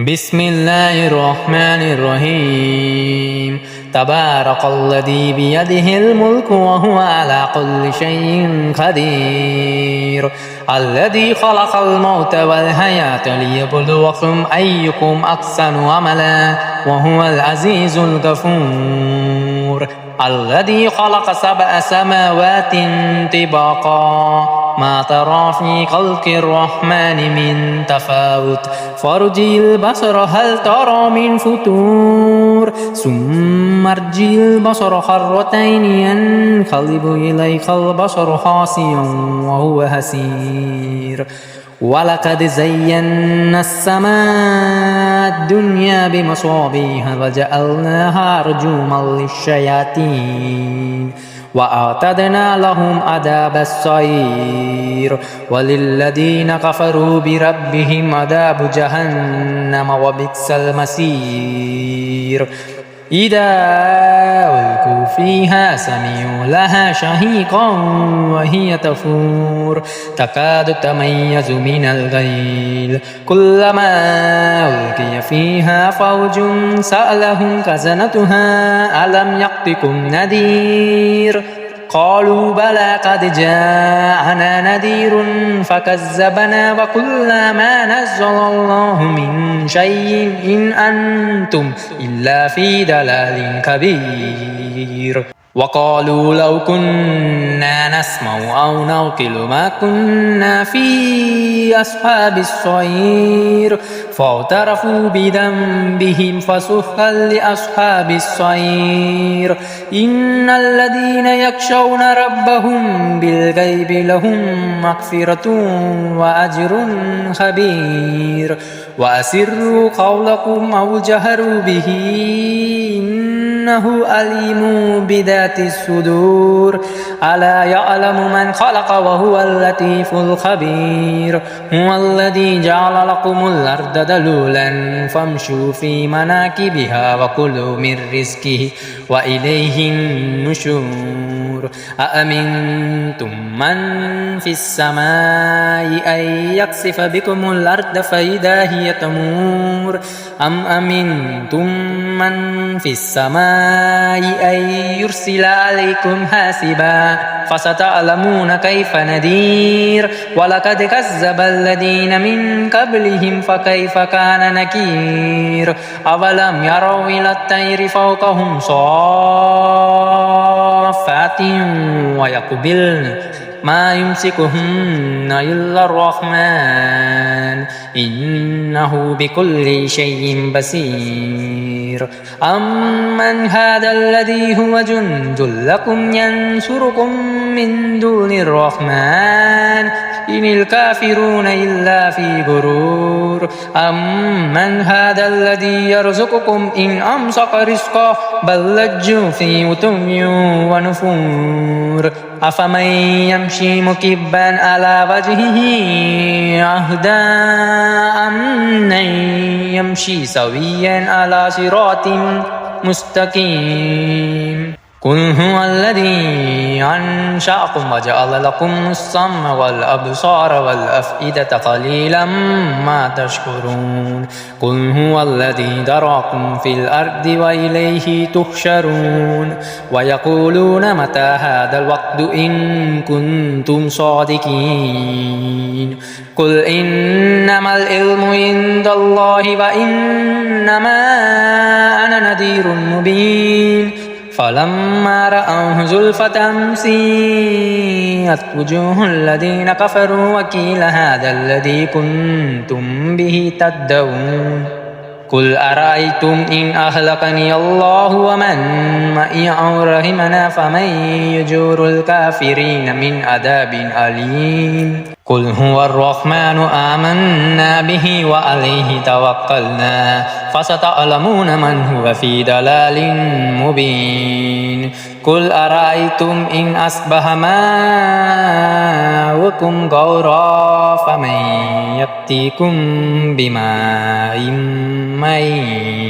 بسم الله الرحمن الرحيم تبارك الذي بيده الملك وهو على كل شيء قدير الذي خلق الموت والحياة ليبلوكم أيكم أحسن عملا وهو العزيز الغفور الذي خلق 7 سماوات طباقا ما ترى في خلق الرحمن من تفاوت فارجع البصر هل ترى من فتور ثم ارجع البصر كرتين ينقلب إليك البصر خاسئا وهو حسير ولقد زينا السماء الدنيا بمصابيح وجعلناها رجوما للشياطين وأعتدنا لهم عذاب السعير وللذين كفروا بربهم عذاب جهنم وبئس المصير إذا ألقوا فيها سمعوا لها شهيقا وهي تفور تكاد تميز من الغيظ كلما ألقي فيها فوج سألهم خزنتها ألم يأتكم نذير قالوا بلى قد جاءنا نذير فكذبنا وقلنا ما نزل الله من شيء إن أنتم إلا في ضلال كبير وقالوا لو كنا نسمع أو نعقل ما كنا في أصحاب السعير فاعترفوا بذنبهم فسحقا لأصحاب السعير إن الذين يخشون ربهم بالغيب لهم مغفرة وأجر كبير وأسروا قولكم أو جهروا به إنه عليم بذات الصدور ألا يعلم من خلق وهو اللطيف الخبير هو الذي جعل لكم الأرض ذلولا فامشوا في مناكبها وكلوا من رزقه وإليه النشور أأمنتم من في السماء أن يخسف بكم الأرض فإذا هي تمور أم أمنتم من في السماء أن يرسل عليكم حاسبا فستعلمون كيف نذير ولقد كذب الذين من قبلهم فكيف كان نكير أولم يروا إلى الطير فوقهم صافات ويقبلن ما يمسكهن إلا الرحمن إنه بكل شيء بصير أمن هذا الذي هو جند لكم ينصركم من دون الرحمن إن الكافرون إلا في غرور أمن هذا الذي يرزقكم إن أمسك رزقه بل لجوا في عتو ونفور أفمن يمشي مكبا على وجهه أهدى أمن يمشي سويا على صراط مستقيم قل هو الذي أنشأكم وجعل لكم السمع والأبصار والأفئدة قليلا ما تشكرون قل هو الذي ذرأكم في الأرض وإليه تحشرون ويقولون متى هذا الوقت إن كنتم صادقين قل إنما العلم عند الله وإنما أنا نذير مبين فلما رأوه زلفة سيئت وجوه الذين كفروا وقيل هذا الذي كنتم به تدعون قل أرأيتم إن أهلكني الله ومن معي أو رحمنا فمن يجور الكافرين من عذاب أليم قل هو الرحمن آمنا به وعليه توكلنا فستعلمون من هو في ضلال مبين قل أرأيتم إن أصبح ماؤكم غورا فمن يأتيكم بماء معين